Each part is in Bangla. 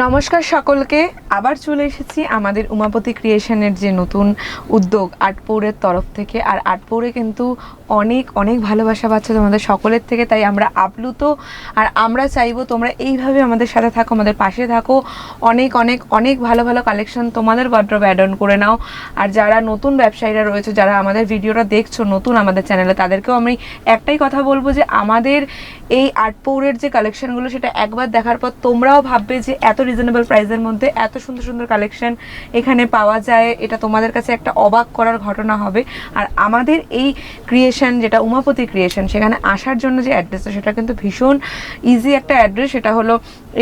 নমস্কার সকলকে, আবার চলে এসেছি আমাদের উমাপতি ক্রিয়েশনের যে নতুন উদ্যোগ আর্টপৌরের তরফ থেকে। আর আর্টপৌরে কিন্তু অনেক অনেক ভালোবাসা পাচ্ছে তোমাদের সকলের থেকে, তাই আমরা আপ্লুত। আর আমরা চাইবো তোমরা এইভাবে আমাদের সাথে থাকো, আমাদের পাশে থাকো। অনেক অনেক অনেক ভালো ভালো কালেকশন তোমাদের ওয়ার্ড্রবে অ্যাড অন করে নাও। আর যারা নতুন ব্যবসায়ীরা রয়েছে, যারা আমাদের ভিডিওটা দেখছো নতুন আমাদের চ্যানেলে, তাদেরকেও আমি একটাই কথা বলবো যে আমাদের এই আর্টপৌরের যে কালেকশনগুলো সেটা একবার দেখার পর তোমরাও ভাববে যে এত রিজনেবল প্রাইসের মধ্যে এত সুন্দর সুন্দর কালেকশন এখানে পাওয়া যায়। এটা তোমাদের কাছে একটা অবাক করার ঘটনা হবে। আর আমাদের এই ক্রিয়েশন যেটা উমাপতি ক্রিয়েশন, সেখানে আসার জন্য যে অ্যাড্রেসটা সেটা কিন্তু ভীষণ ইজি একটা অ্যাড্রেস। সেটা হলো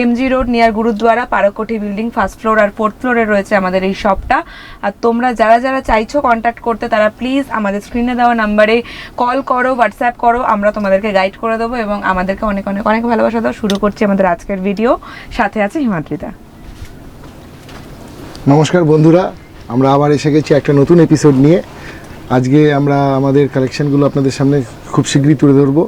MG road near Gurudwara, Parkothi building, first floor আর ফোর্থ ফ্লোরে রয়েছে আমাদের এই শপটা। আর তোমরা যারা যারা চাইছো কন্ট্যাক্ট করতে, তারা প্লিজ আমাদের স্ক্রিনে দেওয়া নাম্বারে কল করো, হোয়াটসঅ্যাপ করো, আমরা তোমাদেরকে গাইড করে দেবো এবং আমাদেরকে অনেক অনেক অনেক ভালোবাসা দাও। শুরু করছি আমাদের আজকের ভিডিও, সাথে আছে হিমাদ্রিতা। নমস্কার বন্ধুরা, আমরা আবার এসে গেছি একটা নতুন এপিসোড নিয়ে। আজকে আমরা আমাদের কালেকশনগুলো আপনাদের সামনে খুব শীঘ্রই তুলে ধরবো।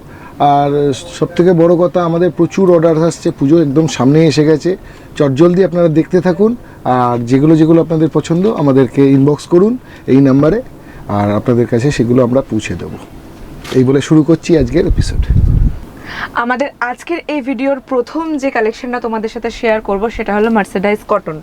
আর সবথেকে বড় কথা, আমাদের প্রচুর অর্ডার আসছে, পুজো একদম সামনে এসে গেছে। চটজলদি আপনারা দেখতে থাকুন, আর যেগুলো যেগুলো আপনাদের পছন্দ আমাদেরকে ইনবক্স করুন এই নাম্বারে, আর আপনাদের কাছে সেগুলো আমরা পৌঁছে দেবো। এই বলে শুরু করছি আজকের এপিসোড। আমাদের আজকের এই ভিডিওর প্রথম যে কালেকশনটা তোমাদের সাথে শেয়ার করব সেটা হলো মার্সেডাইজ কটন।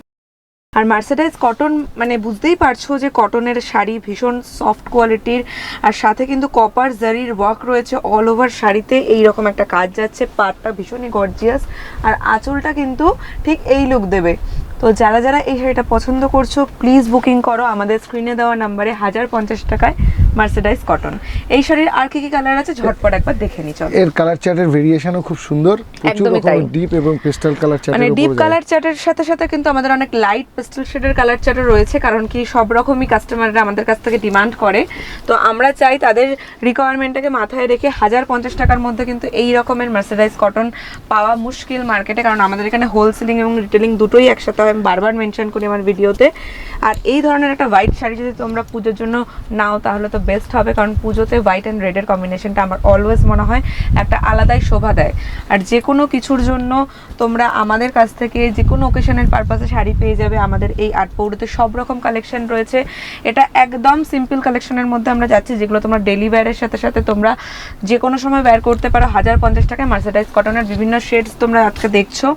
আর মার্সেডাইজ কটন মানে বুঝতেই পারছো যে কটনের শাড়ি ভীষণ সফট কোয়ালিটির, আর সাথে কিন্তু কপার জারির ওয়ার্ক রয়েছে অল ওভার শাড়িতে। এইরকম একটা কাজ যাচ্ছে, পাটটা ভীষণই গর্জিয়াস, আর আঁচলটা কিন্তু ঠিক এই লুক দেবে। তো যারা যারা এই শাড়িটা পছন্দ করছো প্লিজ বুকিং করো আমাদের স্ক্রিনে দেওয়া নাম্বারে। 1050 টাকায় মার্সেডাইজ কটন। এই শাড়ির আর কি কি কালার আছে ঝটপট একবার দেখে নি চলো। এর কালার চার্টের ভেরিয়েশনও খুব সুন্দর, প্রচুর রকমের ডিপ এবং পেস্টাল কালার চার্ট। মানে ডিপ কালার চার্টের সাথে সাথে কিন্তু আমাদের অনেক লাইট পেস্টাল শেডের কালার চার্টও রয়েছে, কারণ কি সব রকমই কাস্টমাররা আমাদের কাছ থেকে ডিমান্ড করে। তো আমরা চাই তাদের রিকোয়ারমেন্টটাকে মাথায় রেখে 1050 টাকার মধ্যে কিন্তু এই রকমের মার্সেডাইজ কটন পাওয়া মুশকিল মার্কেটে, কারণ আমাদের এখানে হোলসেলিং এবং রিটেলিং দুটোই একসাথে হয়। আমি বারবার মেনশন করি আমার ভিডিওতে। আর এই ধরনের একটা হোয়াইট শাড়ি যদি তোমরা পুজোর জন্য নাও তাহলে তো বেস্ট হবে, কারণ পুজোতে হোয়াইট অ্যান্ড রেডের কম্বিনেশনটা আমার অলওয়েজ মনে হয় একটা আলাদাই শোভা দেয়। আর যে কোনো কিছুর জন্য তোমরা আমাদের কাছ থেকে যে কোনো ওকেশনের পারপাসে শাড়ি পেয়ে যাবে। আমাদের এই আর্টপৌরেতে সব রকম কালেকশন রয়েছে। এটা একদম সিম্পল কালেকশনের মধ্যে আমরা যাচ্ছি, যেগুলো তোমরা ডেলি ওয়্যারের সাথে সাথে তোমরা যে কোনো সময় ওয়্যার করতে পারো। 1050 টাকায় মার্সেডাইজ কটনের বিভিন্ন শেডস তোমরা আজকে দেখছো।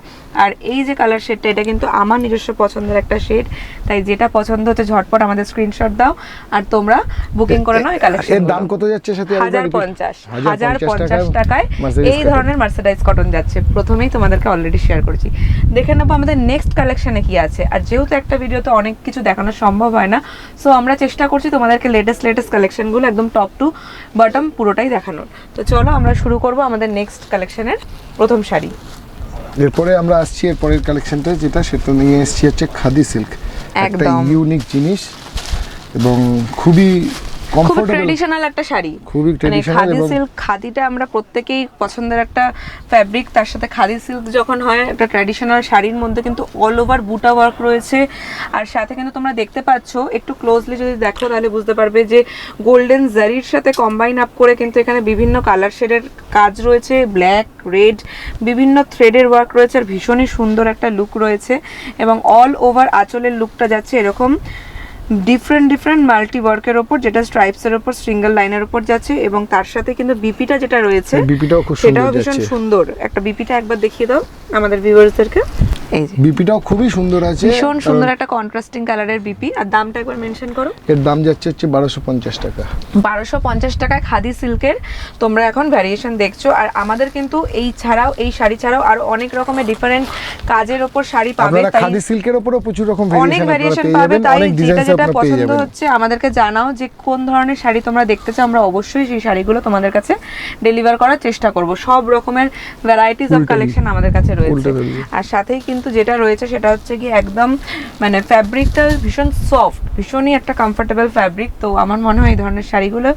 আর এই যে কালার শেডটা, এটা কিন্তু আমার নিজস্ব পছন্দের একটা শেড, তাই যেটা পছন্দ হচ্ছে ঝটপট আমাদের স্ক্রিনশট দাও আর তোমরা বুকিং করে নাও। এই কালেকশন এর দাম কত যাচ্ছে সাথে? 1050 টাকায় এই ধরনের মার্সেডাইজ কটন যাচ্ছে। প্রথমেই তোমাদেরকে অলরেডি শেয়ার করেছি। দেখে নেবো আমাদের নেক্সট কালেকশনে কি আছে। আর যেহেতু একটা ভিডিওতে অনেক কিছু দেখানো সম্ভব হয় না, সো আমরা চেষ্টা করছি তোমাদেরকে লেটেস্ট কালেকশনগুলো একদম টপ টু বটম পুরোটাই দেখানোর। তো চলো আমরা শুরু করব আমাদের নেক্সট কালেকশনের প্রথম শাড়ি। এরপরে আমরা আসছি এর পরের কালেকশনটা, যেটা সেটা নিয়ে এসেছি হচ্ছে খাদি সিল্ক। একটা ইউনিক জিনিস এবং খুবই কমফোর্টেবল ট্র্যাডিশনাল একটা শাড়ি। খুবই ট্র্যাডিশনাল। খাদি সিল্ক, খাদিটা আমরা প্রত্যেকেই পছন্দের একটা ফ্যাব্রিক। তার সাথে খাদি সিল্ক যখন হয় একটা ট্র্যাডিশনাল শাড়ির মধ্যে কিন্তু অল ওভার বুটা ওয়ার্ক রয়েছে। আর সাথে কিন্তু তোমরা দেখতে পাচ্ছ, একটু ক্লোজলি যদি দেখো তাহলে বুঝতে পারবে যে গোল্ডেন জারির সাথে কম্বাইন আপ করে কিন্তু এখানে বিভিন্ন কালার শেডের কাজ রয়েছে, ব্ল্যাক, রেড, বিভিন্ন থ্রেডের ওয়ার্ক রয়েছে। আর ভীষণই সুন্দর একটা লুক রয়েছে এবং অল ওভার আঁচলের লুকটা যাচ্ছে এরকম ডিফারেন্ট মাল্টি ওয়ার্কের ওপর, যেটা স্ট্রাইপসের ওপর সিঙ্গেল লাইনের ওপর যাচ্ছে। এবং তার সাথে কিন্তু বিপিটা যেটা রয়েছে সেটাও ভীষণ সুন্দর। একটা বিপিটা একবার দেখিয়ে দাও আমাদের ভিউয়ার্সদেরকে। এই যে বিপিটাও খুবই সুন্দর আছে, ভীষণ সুন্দর একটা কন্ট্রাস্টিং কালারের বিপি। আর দামটা একবার মেনশন করো। এর দাম যাচ্ছে 1250 টাকা। 1250 টাকায় খাদি সিল্কের তোমরা এখন ভ্যারিয়েশন দেখছো। আর আমাদের কিন্তু এই ছাড়াও, এই শাড়ি ছাড়াও আরো অনেক রকমের ডিফারেন্ট কাজের ওপর শাড়ি পাবে। আপনারা খাদি সিল্কের উপরও প্রচুর রকম ভ্যারিয়েশন পাবে। তাই যেটা পছন্দ হচ্ছে আমাদেরকে জানাও যে কোন ধরনের শাড়ি তোমরা দেখতে চাও। আমরা অবশ্যই সেই শাড়িগুলো তোমাদের কাছে ডেলিভার করার চেষ্টা করব। সব রকমের ভ্যারাইটিস অফ কালেকশন আমাদের কাছে রয়েছে। আর সাথেই কিন্তু যেটা রয়েছে সেটা হচ্ছে কি একদম মানে ফ্যাব্রিকটা ভীষণ সফট, ভীষণই একটা কমফোর্টেবল ফ্যাব্রিক। তো আমার মনে হয় এই ধরনের শাড়িগুলো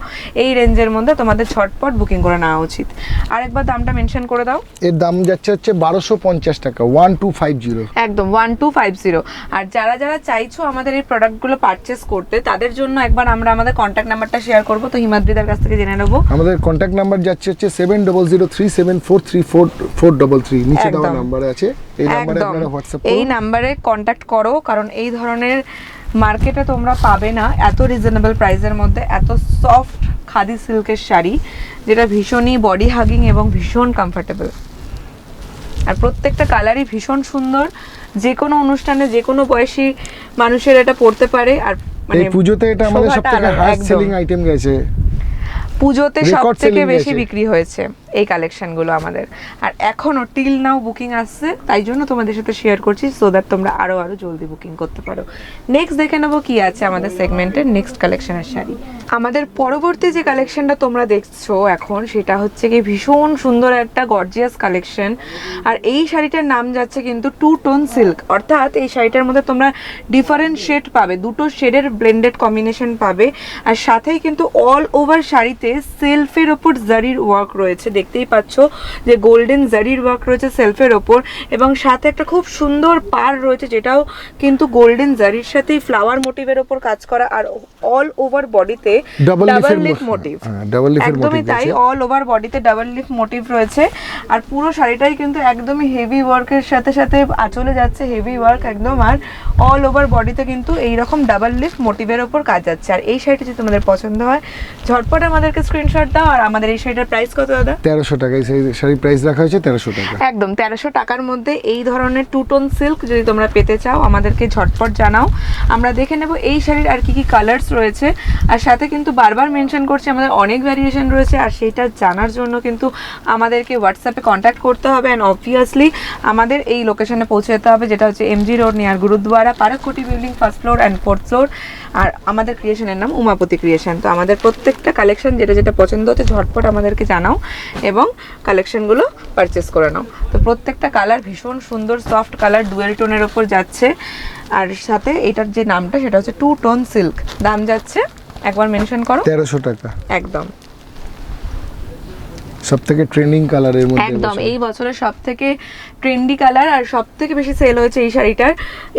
এই রেঞ্জের মধ্যে তোমাদের ছটপট বুকিং করে নেওয়া উচিত। আরেকবার দামটা মেনশন করে দাও। এর দাম যাচ্ছে 1250 টাকা, 1250। একদম 1250। আর যারা যারা চাইছো আমাদের এই প্রোডাক্টগুলো পারচেস করতে, তাদের জন্য একবার আমরা আমাদের কন্ট্যাক্ট নাম্বারটা শেয়ার করব। তো হিমাদ্রিদার কাছ থেকে জেনে নেব। আমাদের কন্ট্যাক্ট নাম্বার যাচ্ছে 7003743443, নিচে দেওয়া নাম্বার আছে। এই নাম্বারে আপনারা হোয়াটসঅ্যাপ এই করুন। নাম্বারে কন্ট্যাক্ট করো, কারণ এই ধরনের মার্কেটে তোমরা পাবে না এত রিজনেবল প্রাইসের মধ্যে এত সফট খাদি সিল্কের শাড়ি, যেটা ভীষণই বডি হাগিং এবং ভীষণ কমফোর্টেবল। আর প্রত্যেকটা কালারই ভীষণ সুন্দর, যে কোনো অনুষ্ঠানে যে কোনো বয়সী মানুষের এটা পরতে পারে। আর এই পুজোতে এটা আমাদের শোভাটা সবথেকে আলাদা, হাই একদম। সেলিং আইটেম গেছে, পুজোতে Record সব থেকে selling বেশি গেছে। বিক্রি হয়েছে এই কালেকশনগুলো আমাদের। আর এখনো টিল নাও বুকিং আসছে, তাই জন্য তোমাদের সাথে শেয়ার করছি, সো দ্যাট তোমরা আরো জলদি বুকিং করতে পারো। নেক্সট দেখে নেবো কি আছে আমাদের সেগমেন্টের নেক্সট কালেকশনের শাড়ি। আমাদের পরবর্তী যে কালেকশনটা তোমরা দেখছো এখন, সেটা হচ্ছে কি ভীষণ সুন্দর একটা গর্জিয়াস কালেকশন। আর এই শাড়িটার নাম যাচ্ছে কিন্তু টু টোন সিল্ক, অর্থাৎ এই শাড়িটার মধ্যে তোমরা ডিফারেন্ট শেড পাবে, দুটো শেডের ব্লেন্ডেড কম্বিনেশন পাবে। আর সাথেই কিন্তু অল ওভার শাড়িতে সেলফের ওপর জারির ওয়ার্ক রয়েছে, দেখতেই পাচ্ছ যে গোল্ডেন জারির ওয়ার্ক রয়েছে সেলফের ওপর, এবং সাথে একটা খুব সুন্দর পার রয়েছে, যেটাও কিন্তু গোল্ডেন জারির সাথেই ফ্লাওয়ার মোটিভের ওপর কাজ করা। আর অল ওভার বডিতে ডাবল লিফ মোটিভ, ডাবল লিফের একদমই মোটিভ তাই, আছে। অল ওভার বডিতে ডাবল লিফ মোটিভ রয়েছে। আর পুরো শাড়িটাই কিন্তু একদমই হেভি ওয়ার্কের সাথে সাথে আঁচলে যাচ্ছে হেভি ওয়ার্ক একদম। আর অল ওভার বডিতে কিন্তু এইরকম ডাবল লিফ মোটিভের ওপর কাজ যাচ্ছে। আর এই শাড়িটা যদি তোমাদের পছন্দ হয় ঝটপট আমাদেরকে স্ক্রিনশট দাও। আর আমাদের এই শাড়িটার প্রাইস কত দাদা? 1300 টাকা এই শাড়ির প্রাইস রাখা হয়েছে 1300 টাকা। একদম 1300 টাকার মধ্যে এই ধরনের টু টোন সিল্ক যদি তোমরা পেতে চাও আমাদেরকে ঝটপট জানাও। আমরা দেখে নেব এই শাড়ির আর কি কি কালার্স রয়েছে। আর সাথে কিন্তু বারবার মেনশন করছি আমাদের অনেক ভ্যারিয়েশন রয়েছে, আর সেইটা জানার জন্য কিন্তু আমাদেরকে হোয়াটসঅ্যাপে কন্ট্যাক্ট করতে হবে। অ্যান্ড অবভিয়াসলি আমাদের এই লোকেশনে পৌঁছে যেতে হবে, যেটা হচ্ছে MG road near Gurudwara, Parakoti building, 1st floor and 4th floor. আর আমাদের ক্রিয়েশনের নাম উমাপতি ক্রিয়েশন। তো আমাদের প্রত্যেকটা কালেকশন যেটা যেটা পছন্দ হচ্ছে ঝটপট আমাদেরকে জানাও এবং কালেকশনগুলো পারচেস করে নাও। তো প্রত্যেকটা কালার ভীষণ সুন্দর সফট কালার, ডুয়েল টোনের ওপর যাচ্ছে। আর সাথে এটার যে নামটা সেটা হচ্ছে টু টোন সিল্ক। দাম যাচ্ছে একবার মেনশন করো। 1300 টাকা। একদম সবথেকে ট্রেন্ডিং কালারের মধ্যে একদম এই বছরের সব থেকে ট্রেন্ডি কালার, আর সব থেকে বেশি সেল হয়েছে এই শাড়িটার।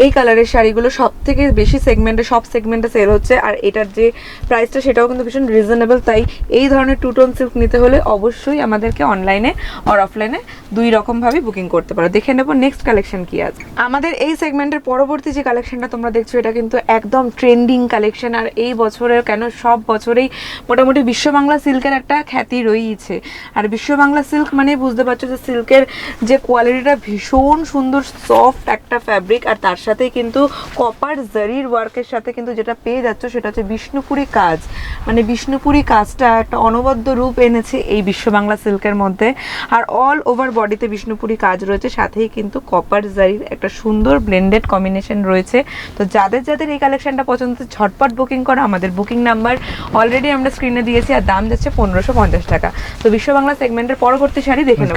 এই কালারের শাড়িগুলো সব থেকে বেশি সেগমেন্টে, সব সেগমেন্টে সেল হচ্ছে। আর এটার যে প্রাইসটা সেটাও কিন্তু ভীষণ রিজনেবল। তাই এই ধরনের টু টোন সিল্ক নিতে হলে অবশ্যই আমাদেরকে অনলাইনে আর অফলাইনে দুই রকমভাবে বুকিং করতে পারো। দেখে নেবো নেক্সট কালেকশন কি আছে আমাদের এই সেগমেন্টের। পরবর্তী যে কালেকশনটা তোমরা দেখছো এটা কিন্তু একদম ট্রেন্ডিং কালেকশন। আর এই বছরের কেন সব বছরেই মোটামুটি বিশ্ব বাংলা সিল্কের একটা খ্যাতি রয়েছে। আর বিশ্ব বাংলা সিল্ক মানে বুঝতে পারছো যে সিল্কের যে কোয়ালিটিটা ভীষণ সুন্দর, সফট একটা ফ্যাব্রিক। আর তার সাথে কিন্তু কপার জারির ওয়ার্কের সাথে কিন্তু যেটা পেয়ে যাচ্ছ সেটা হচ্ছে বিষ্ণুপুরি কাজ। মানে বিষ্ণুপুরি কাজটা একটা অনবদ্য রূপ এনেছে এই বিশ্ব বাংলা সিল্কের মধ্যে। আর অল ওভার বডিতে বিষ্ণুপুরি কাজ রয়েছে, সাথেই কিন্তু কপার জারির একটা সুন্দর ব্লেন্ডেড কম্বিনেশন রয়েছে। তো যাদের যাদের এই কালেকশনটা পছন্দ ঝটপট বুকিং করো। আমাদের বুকিং নাম্বার অলরেডি আমরা স্ক্রিনে দিয়েছি, আর দাম যাচ্ছে 1550 টাকা। তো বিশ্ব বাংলা সেগমেন্টের পরবর্তী শাড়ি দেখে নেবো।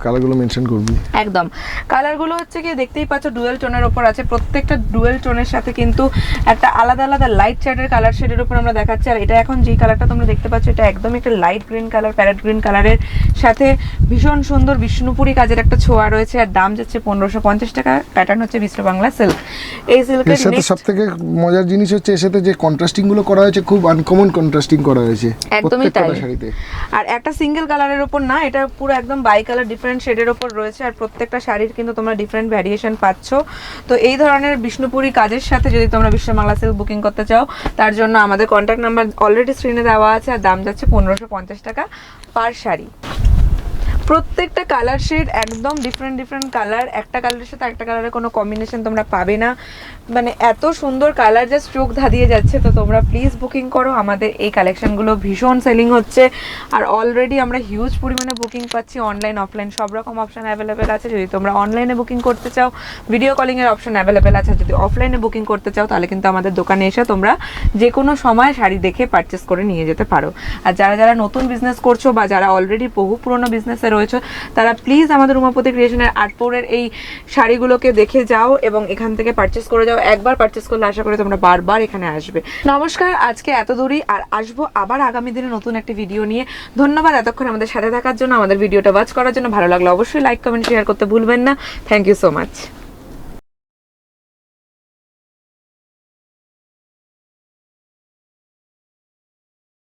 কালারগুলো মেনশন করবি একদম কালারগুলো হচ্ছে কি দেখতেই পাচ্ছ ডুয়েল টোনের ওপর আছে। প্রত্যেকটা ডুয়েল টোনের সাথে কিন্তু একটা আলাদা আলাদা লাইট চার্টের কালার শেডের উপর আমরা দেখাচ্ছি। আর এটা এখন যে কালারটা তোমরা দেখতে পাচ্ছ এটা একদম একটা light green colour, parrot green কালারের সাথে ভীষণ সুন্দর বিষ্ণুপুরি কাজের একটা ছোঁয়া রয়েছে। আর দাম যাচ্ছে 1550 টাকা। প্যাটার্ন হচ্ছে বিশ্ব বাংলা সিল্ক। এই সিল্কের এর সাথে সবথেকে মজার জিনিস হচ্ছে এর সাথে যে কন্ট্রাস্টিং গুলো করা হয়েছে, খুব আনকমন কন্ট্রাস্টিং করা হয়েছে একদমই তাই। শাড়িতে আর একটা সিঙ্গেল কালারের উপর না, এটা পুরো একদম বাই কালার ডিফারেন্ট শেডের উপর রয়েছে। আর প্রত্যেকটা শাড়ির কিন্তু তোমরা ডিফারেন্ট ভ্যারিয়েশন পাচ্ছ। তো এই ধরনের বিষ্ণুপুরি কাজের সাথে যদি তোমরা বিশ্ব বাংলা সিল্ক বুকিং করতে চাও, তার জন্য আমাদের কন্ট্যাক্ট নাম্বার অলরেডি স্ক্রিনে দেওয়া আছে। আর দাম যাচ্ছে 1550 টাকা পার শাড়ি। প্রত্যেকটা কালার শেড একদম ডিফারেন্ট ডিফারেন্ট কালার, একটা কালারের সাথে একটা কালারের কোনো কম্বিনেশন তোমরা পাবে না। মানে এত সুন্দর কালার জাস্ট চোখ ধাঁধিয়ে যাচ্ছে। তো তোমরা প্লিজ বুকিং করো, আমাদের এই কালেকশনগুলো ভীষণ সেলিং হচ্ছে। আর অলরেডি আমরা হিউজ পরিমাণে বুকিং পাচ্ছি, অনলাইন অফলাইন সব রকম অপশন অ্যাভেলেবেল আছে। যদি তোমরা অনলাইনে বুকিং করতে চাও ভিডিও কলিংয়ের অপশন অ্যাভেলেবেল আছে। যদি অফলাইনে বুকিং করতে চাও তাহলে কিন্তু আমাদের দোকানে এসে তোমরা যে কোনো সময় শাড়ি দেখে পারচেস করে নিয়ে যেতে পারো। আর যারা যারা নতুন বিজনেস করছো বা যারা অলরেডি বহু পুরনো বিজনেসে রয়েছে তারা প্লিজ আমাদের উমাপতি ক্রিয়েশনের আটপৌরের এই শাড়িগুলোকে দেখে যাও এবং এখান থেকে পারচেস করে যাও। একবার পারচেস করলে আশা করি তোমরা বারবার এখানে আসবে। নমস্কার, আজকে এত দূরই, আর আসবো আবার আগামী দিনে নতুন একটি ভিডিও নিয়ে। ধন্যবাদ এতক্ষণ আমাদের সাথে থাকার জন্য, আমাদের ভিডিওটা ওয়াচ করার জন্য। ভালো লাগলে অবশ্যই লাইক কমেন্ট শেয়ার করতে ভুলবেন না। Thank you so much.